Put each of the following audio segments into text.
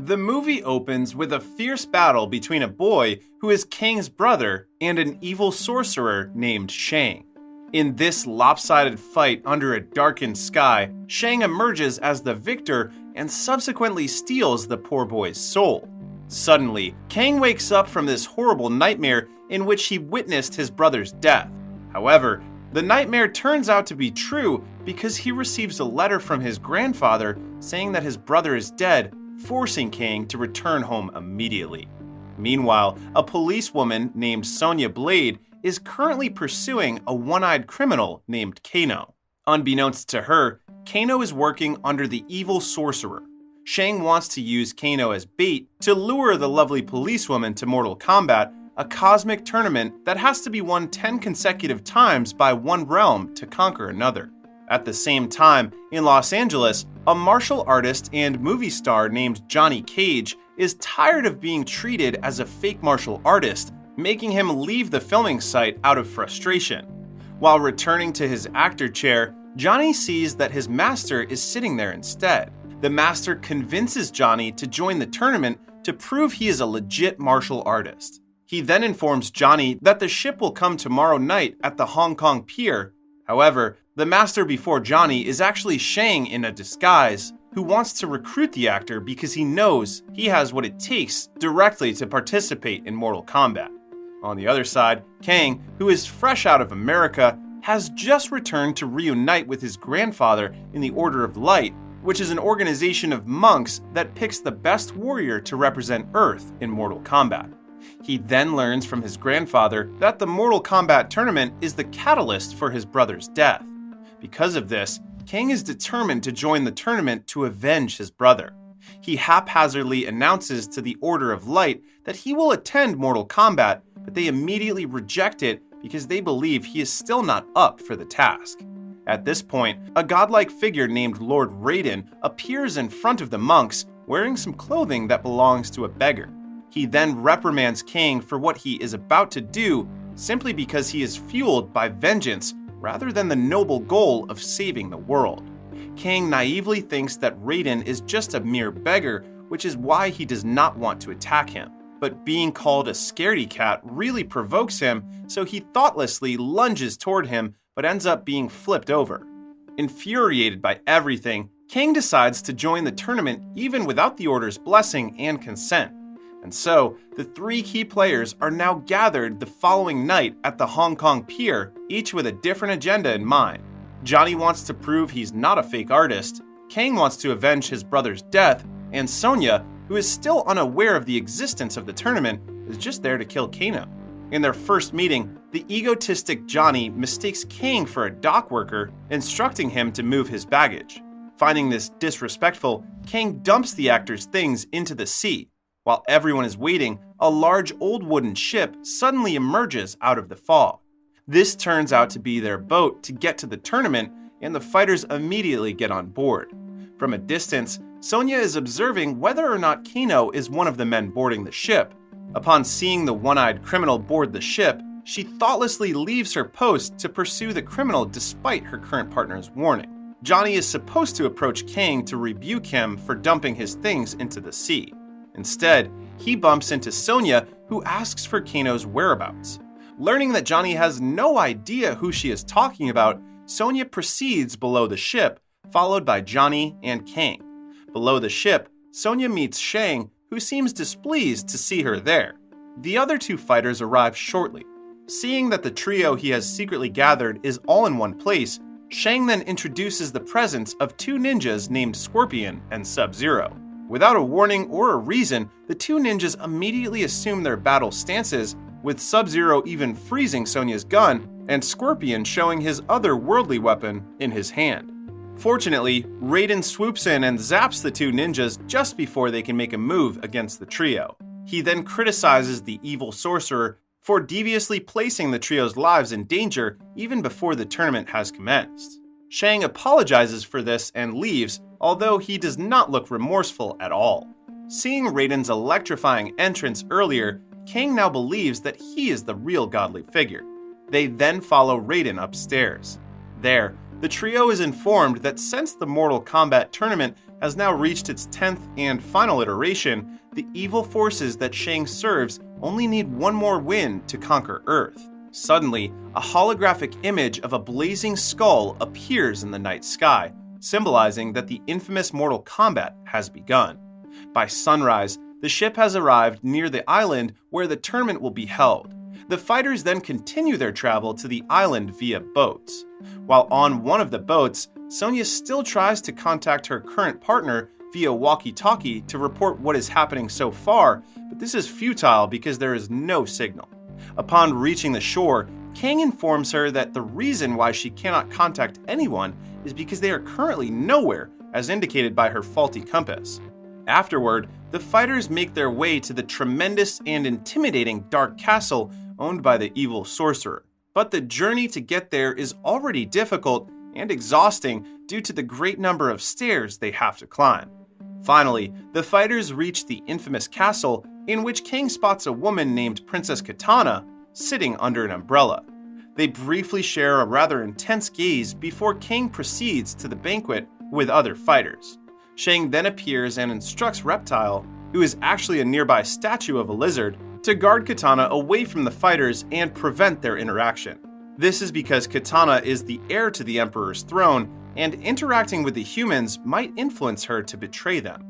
The movie opens with a fierce battle between a boy who is Kang's brother and an evil sorcerer named Shang. In this lopsided fight under a darkened sky, Shang emerges as the victor and subsequently steals the poor boy's soul. Suddenly, Kang wakes up from this horrible nightmare in which he witnessed his brother's death. However, the nightmare turns out to be true because he receives a letter from his grandfather saying that his brother is dead, forcing Kang to return home immediately. Meanwhile, a policewoman named Sonya Blade is currently pursuing a one-eyed criminal named Kano. Unbeknownst to her, Kano is working under the evil sorcerer. Shang wants to use Kano as bait to lure the lovely policewoman to Mortal Kombat, a cosmic tournament that has to be won 10 consecutive times by one realm to conquer another. At the same time, in Los Angeles, a martial artist and movie star named Johnny Cage is tired of being treated as a fake martial artist, making him leave the filming site out of frustration. While returning to his actor chair, Johnny sees that his master is sitting there instead. The master convinces Johnny to join the tournament to prove he is a legit martial artist. He then informs Johnny that the ship will come tomorrow night at the Hong Kong pier. However, the master before Johnny is actually Shang in a disguise, who wants to recruit the actor because he knows he has what it takes directly to participate in Mortal Kombat. On the other side, Kang, who is fresh out of America, has just returned to reunite with his grandfather in the Order of Light, which is an organization of monks that picks the best warrior to represent Earth in Mortal Kombat. He then learns from his grandfather that the Mortal Kombat tournament is the catalyst for his brother's death. Because of this, Kang is determined to join the tournament to avenge his brother. He haphazardly announces to the Order of Light that he will attend Mortal Kombat, but they immediately reject it because they believe he is still not up for the task. At this point, a godlike figure named Lord Raiden appears in front of the monks wearing some clothing that belongs to a beggar. He then reprimands Kang for what he is about to do simply because he is fueled by vengeance rather than the noble goal of saving the world. Kang naively thinks that Raiden is just a mere beggar, which is why he does not want to attack him. But being called a scaredy cat really provokes him, so he thoughtlessly lunges toward him but ends up being flipped over. Infuriated by everything, Kang decides to join the tournament even without the Order's blessing and consent. And so, the three key players are now gathered the following night at the Hong Kong pier, each with a different agenda in mind. Johnny wants to prove he's not a fake artist, Kang wants to avenge his brother's death, and Sonya, who is still unaware of the existence of the tournament, is just there to kill Kano. In their first meeting, the egotistic Johnny mistakes Kang for a dock worker, instructing him to move his baggage. Finding this disrespectful, Kang dumps the actor's things into the sea. While everyone is waiting, a large old wooden ship suddenly emerges out of the fog. This turns out to be their boat to get to the tournament, and the fighters immediately get on board. From a distance, Sonya is observing whether or not Kano is one of the men boarding the ship. Upon seeing the one-eyed criminal board the ship, she thoughtlessly leaves her post to pursue the criminal despite her current partner's warning. Johnny is supposed to approach Kang to rebuke him for dumping his things into the sea. Instead, he bumps into Sonya, who asks for Kano's whereabouts. Learning that Johnny has no idea who she is talking about, Sonya proceeds below the ship, followed by Johnny and Kang. Below the ship, Sonya meets Shang, who seems displeased to see her there. The other two fighters arrive shortly. Seeing that the trio he has secretly gathered is all in one place, Shang then introduces the presence of two ninjas named Scorpion and Sub-Zero. Without a warning or a reason, the two ninjas immediately assume their battle stances, with Sub-Zero even freezing Sonya's gun and Scorpion showing his other worldly weapon in his hand. Fortunately, Raiden swoops in and zaps the two ninjas just before they can make a move against the trio. He then criticizes the evil sorcerer for deviously placing the trio's lives in danger even before the tournament has commenced. Shang apologizes for this and leaves, although he does not look remorseful at all. Seeing Raiden's electrifying entrance earlier, Kang now believes that he is the real godly figure. They then follow Raiden upstairs. There, the trio is informed that since the Mortal Kombat tournament has now reached its 10th and final iteration, the evil forces that Shang serves only need one more win to conquer Earth. Suddenly, a holographic image of a blazing skull appears in the night sky, symbolizing that the infamous Mortal Kombat has begun. By sunrise, the ship has arrived near the island where the tournament will be held. The fighters then continue their travel to the island via boats. While on one of the boats, Sonya still tries to contact her current partner via walkie-talkie to report what is happening so far, but this is futile because there is no signal. Upon reaching the shore, Kang informs her that the reason why she cannot contact anyone is because they are currently nowhere, as indicated by her faulty compass. Afterward, the fighters make their way to the tremendous and intimidating Dark Castle owned by the evil sorcerer. But the journey to get there is already difficult and exhausting due to the great number of stairs they have to climb. Finally, the fighters reach the infamous castle, in which Kang spots a woman named Princess Kitana sitting under an umbrella. They briefly share a rather intense gaze before Kang proceeds to the banquet with other fighters. Shang then appears and instructs Reptile, who is actually a nearby statue of a lizard, to guard Kitana away from the fighters and prevent their interaction. This is because Kitana is the heir to the Emperor's throne, and interacting with the humans might influence her to betray them.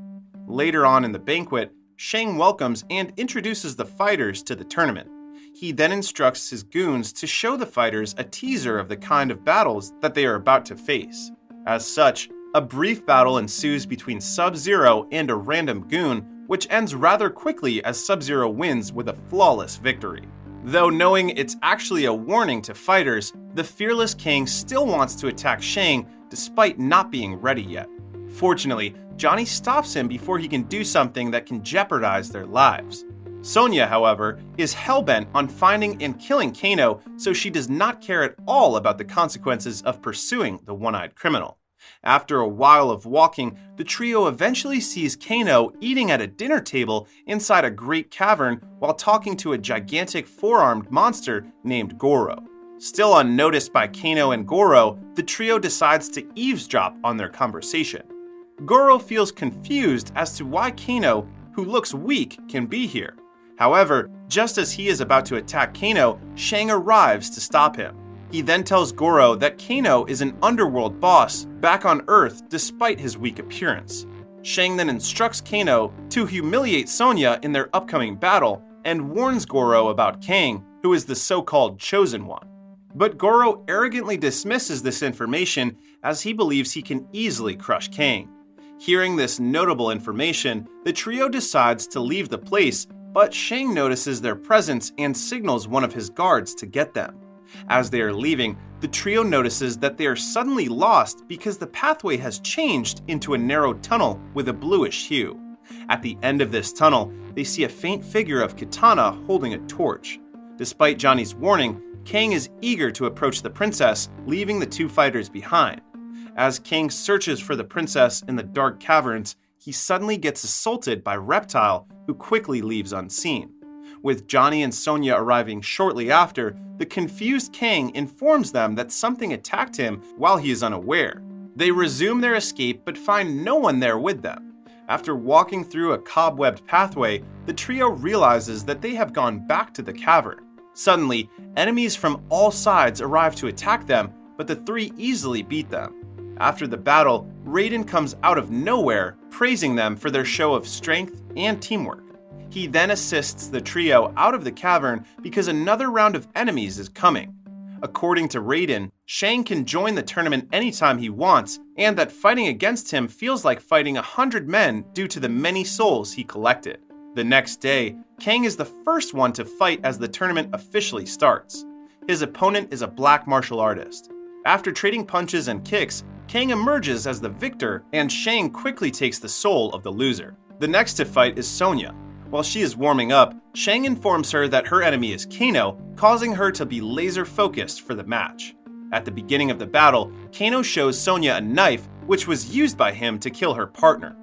Later on in the banquet, Shang welcomes and introduces the fighters to the tournament. He then instructs his goons to show the fighters a teaser of the kind of battles that they are about to face. As such, a brief battle ensues between Sub-Zero and a random goon, which ends rather quickly as Sub-Zero wins with a flawless victory. Though knowing it's actually a warning to fighters, the fearless Kang still wants to attack Shang despite not being ready yet. Fortunately, Johnny stops him before he can do something that can jeopardize their lives. Sonya, however, is hellbent on finding and killing Kano, so she does not care at all about the consequences of pursuing the one-eyed criminal. After a while of walking, the trio eventually sees Kano eating at a dinner table inside a great cavern while talking to a gigantic four-armed monster named Goro. Still unnoticed by Kano and Goro, the trio decides to eavesdrop on their conversation. Goro feels confused as to why Kano, who looks weak, can be here. However, just as he is about to attack Kano, Shang arrives to stop him. He then tells Goro that Kano is an underworld boss back on Earth despite his weak appearance. Shang then instructs Kano to humiliate Sonya in their upcoming battle and warns Goro about Kang, who is the so-called Chosen One. But Goro arrogantly dismisses this information as he believes he can easily crush Kang. Hearing this notable information, the trio decides to leave the place, but Shang notices their presence and signals one of his guards to get them. As they are leaving, the trio notices that they are suddenly lost because the pathway has changed into a narrow tunnel with a bluish hue. At the end of this tunnel, they see a faint figure of Kitana holding a torch. Despite Johnny's warning, Kang is eager to approach the princess, leaving the two fighters behind. As Kang searches for the princess in the dark caverns, he suddenly gets assaulted by Reptile, who quickly leaves unseen. With Johnny and Sonya arriving shortly after, the confused Kang informs them that something attacked him while he is unaware. They resume their escape but find no one there with them. After walking through a cobwebbed pathway, the trio realizes that they have gone back to the cavern. Suddenly, enemies from all sides arrive to attack them, but the three easily beat them. After the battle, Raiden comes out of nowhere, praising them for their show of strength and teamwork. He then assists the trio out of the cavern because another round of enemies is coming. According to Raiden, Shang can join the tournament anytime he wants, and that fighting against him feels like fighting 100 men due to the many souls he collected. The next day, Kang is the first one to fight as the tournament officially starts. His opponent is a black martial artist. After trading punches and kicks, Kang emerges as the victor, and Shang quickly takes the soul of the loser. The next to fight is Sonya. While she is warming up, Shang informs her that her enemy is Kano, causing her to be laser-focused for the match. At the beginning of the battle, Kano shows Sonya a knife, which was used by him to kill her partner.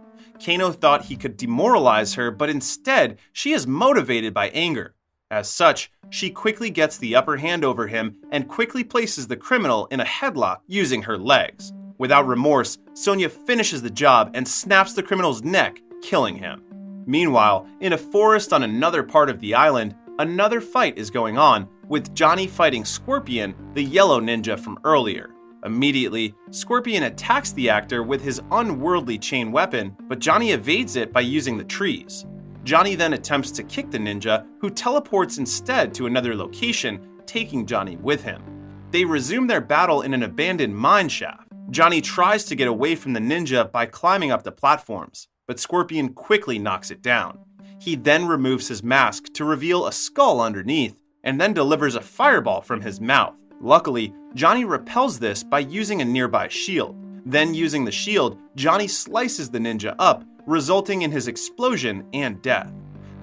Kano thought he could demoralize her, but instead, she is motivated by anger. As such, she quickly gets the upper hand over him and quickly places the criminal in a headlock using her legs. Without remorse, Sonya finishes the job and snaps the criminal's neck, killing him. Meanwhile, in a forest on another part of the island, another fight is going on, with Johnny fighting Scorpion, the yellow ninja from earlier. Immediately, Scorpion attacks the actor with his unworldly chain weapon, but Johnny evades it by using the trees. Johnny then attempts to kick the ninja, who teleports instead to another location, taking Johnny with him. They resume their battle in an abandoned mine shaft. Johnny tries to get away from the ninja by climbing up the platforms, but Scorpion quickly knocks it down. He then removes his mask to reveal a skull underneath, and then delivers a fireball from his mouth. Luckily, Johnny repels this by using a nearby shield. Then using the shield, Johnny slices the ninja up, resulting in his explosion and death.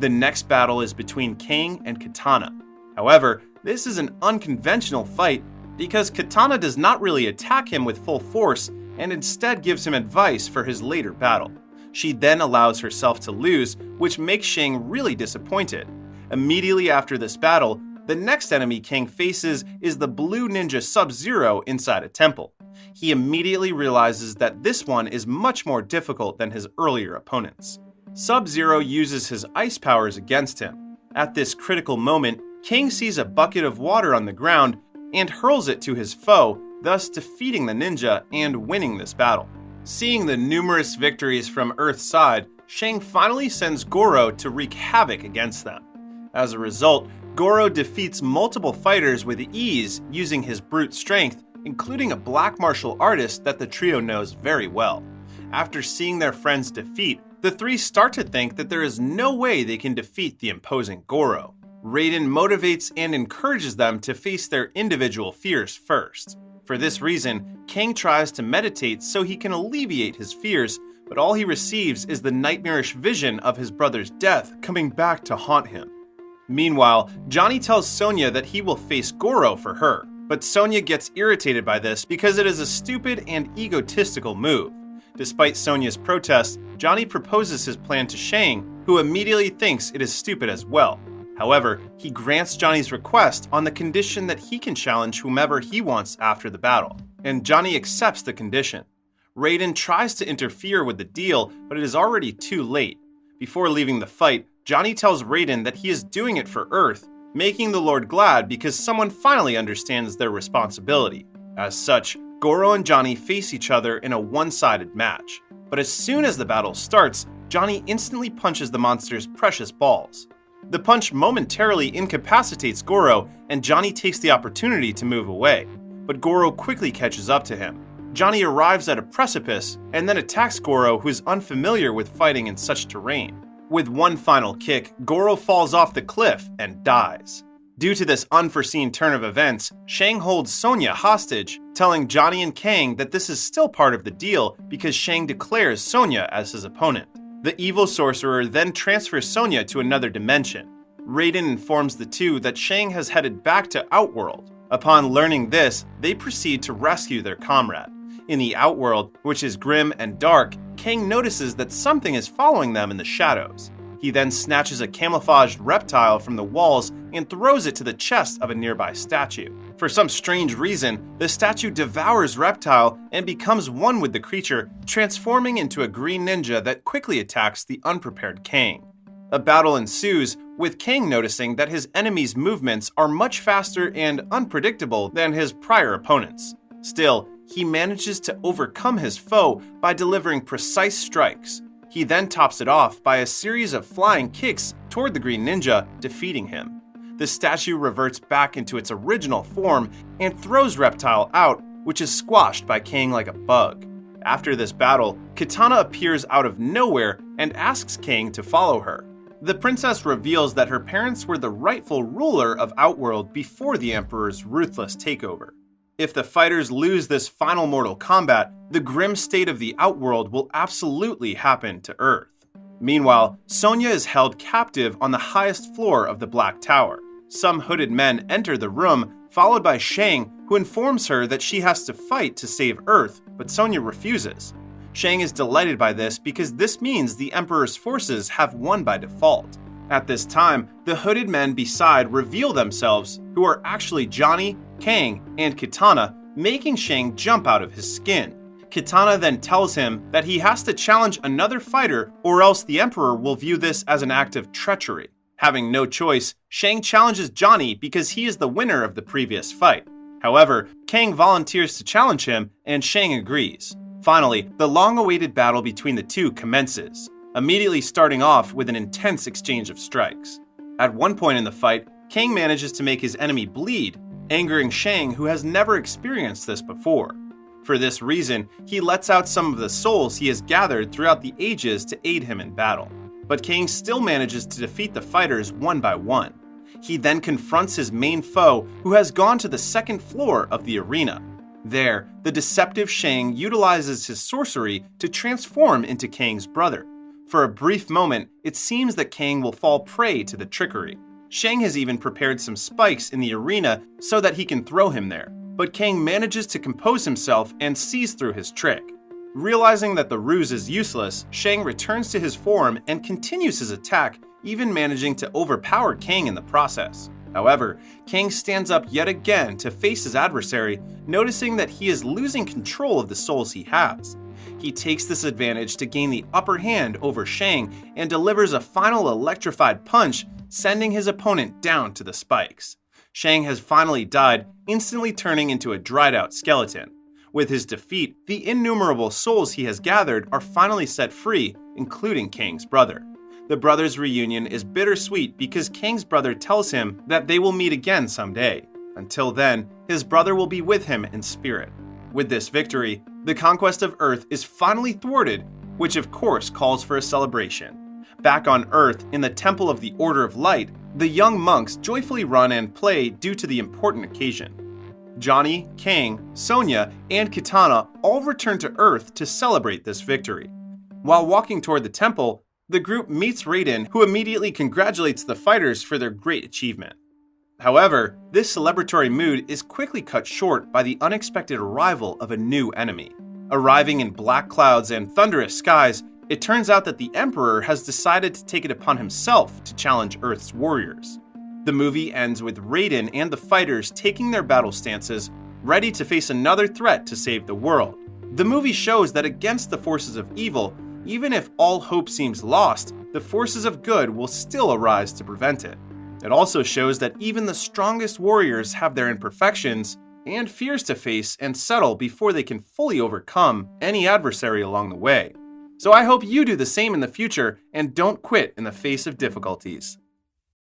The next battle is between Kang and Katana. However, this is an unconventional fight because Katana does not really attack him with full force and instead gives him advice for his later battle. She then allows herself to lose, which makes Shang really disappointed. Immediately after this battle, the next enemy Kang faces is the blue ninja Sub-Zero inside a temple. He immediately realizes that this one is much more difficult than his earlier opponents. Sub-Zero uses his ice powers against him. At this critical moment, Kang sees a bucket of water on the ground and hurls it to his foe, thus defeating the ninja and winning this battle. Seeing the numerous victories from Earth's side, Shang finally sends Goro to wreak havoc against them. As a result, Goro defeats multiple fighters with ease using his brute strength, including a black martial artist that the trio knows very well. After seeing their friend's defeat, the three start to think that there is no way they can defeat the imposing Goro. Raiden motivates and encourages them to face their individual fears first. For this reason, Kang tries to meditate so he can alleviate his fears, but all he receives is the nightmarish vision of his brother's death coming back to haunt him. Meanwhile, Johnny tells Sonya that he will face Goro for her, but Sonya gets irritated by this because it is a stupid and egotistical move. Despite Sonya's protest, Johnny proposes his plan to Shang, who immediately thinks it is stupid as well. However, he grants Johnny's request on the condition that he can challenge whomever he wants after the battle, and Johnny accepts the condition. Raiden tries to interfere with the deal, but it is already too late. Before leaving the fight, Johnny tells Raiden that he is doing it for Earth, making the Lord glad because someone finally understands their responsibility. As such, Goro and Johnny face each other in a one-sided match. But as soon as the battle starts, Johnny instantly punches the monster's precious balls. The punch momentarily incapacitates Goro, and Johnny takes the opportunity to move away. But Goro quickly catches up to him. Johnny arrives at a precipice and then attacks Goro, who is unfamiliar with fighting in such terrain. With one final kick, Goro falls off the cliff and dies. Due to this unforeseen turn of events, Shang holds Sonya hostage, telling Johnny and Kang that this is still part of the deal because Shang declares Sonya as his opponent. The evil sorcerer then transfers Sonya to another dimension. Raiden informs the two that Shang has headed back to Outworld. Upon learning this, they proceed to rescue their comrade. In the Outworld, which is grim and dark, Kang notices that something is following them in the shadows. He then snatches a camouflaged reptile from the walls and throws it to the chest of a nearby statue. For some strange reason, the statue devours Reptile and becomes one with the creature, transforming into a green ninja that quickly attacks the unprepared Kang. A battle ensues, with Kang noticing that his enemy's movements are much faster and unpredictable than his prior opponents. Still, he manages to overcome his foe by delivering precise strikes. He then tops it off by a series of flying kicks toward the green ninja, defeating him. The statue reverts back into its original form and throws Reptile out, which is squashed by Kang like a bug. After this battle, Katana appears out of nowhere and asks Kang to follow her. The princess reveals that her parents were the rightful ruler of Outworld before the Emperor's ruthless takeover. If the fighters lose this final Mortal Kombat, the grim state of the Outworld will absolutely happen to Earth. Meanwhile, Sonya is held captive on the highest floor of the Black Tower. Some hooded men enter the room, followed by Shang, who informs her that she has to fight to save Earth, but Sonya refuses. Shang is delighted by this because this means the Emperor's forces have won by default. At this time, the hooded men beside reveal themselves, who are actually Johnny, Kang, and Katana, making Shang jump out of his skin. Kitana then tells him that he has to challenge another fighter or else the Emperor will view this as an act of treachery. Having no choice, Shang challenges Johnny because he is the winner of the previous fight. However, Kang volunteers to challenge him and Shang agrees. Finally, the long-awaited battle between the two commences, immediately starting off with an intense exchange of strikes. At one point in the fight, Kang manages to make his enemy bleed, angering Shang, who has never experienced this before. For this reason, he lets out some of the souls he has gathered throughout the ages to aid him in battle. But Kang still manages to defeat the fighters one by one. He then confronts his main foe, who has gone to the second floor of the arena. There, the deceptive Shang utilizes his sorcery to transform into Kang's brother. For a brief moment, it seems that Kang will fall prey to the trickery. Shang has even prepared some spikes in the arena so that he can throw him there, but Kang manages to compose himself and sees through his trick. Realizing that the ruse is useless, Shang returns to his form and continues his attack, even managing to overpower Kang in the process. However, Kang stands up yet again to face his adversary, noticing that he is losing control of the souls he has. He takes this advantage to gain the upper hand over Shang and delivers a final electrified punch, sending his opponent down to the spikes. Shang has finally died, instantly turning into a dried-out skeleton. With his defeat, the innumerable souls he has gathered are finally set free, including Kang's brother. The brothers' reunion is bittersweet because Kang's brother tells him that they will meet again someday. Until then, his brother will be with him in spirit. With this victory, the conquest of Earth is finally thwarted, which of course calls for a celebration. Back on Earth, in the Temple of the Order of Light, the young monks joyfully run and play due to the important occasion. Johnny, Kang, Sonya, and Kitana all return to Earth to celebrate this victory. While walking toward the temple, the group meets Raiden, who immediately congratulates the fighters for their great achievement. However, this celebratory mood is quickly cut short by the unexpected arrival of a new enemy. Arriving in black clouds and thunderous skies, it turns out that the Emperor has decided to take it upon himself to challenge Earth's warriors. The movie ends with Raiden and the fighters taking their battle stances, ready to face another threat to save the world. The movie shows that against the forces of evil, even if all hope seems lost, the forces of good will still arise to prevent it. It also shows that even the strongest warriors have their imperfections and fears to face and settle before they can fully overcome any adversary along the way. So I hope you do the same in the future and don't quit in the face of difficulties.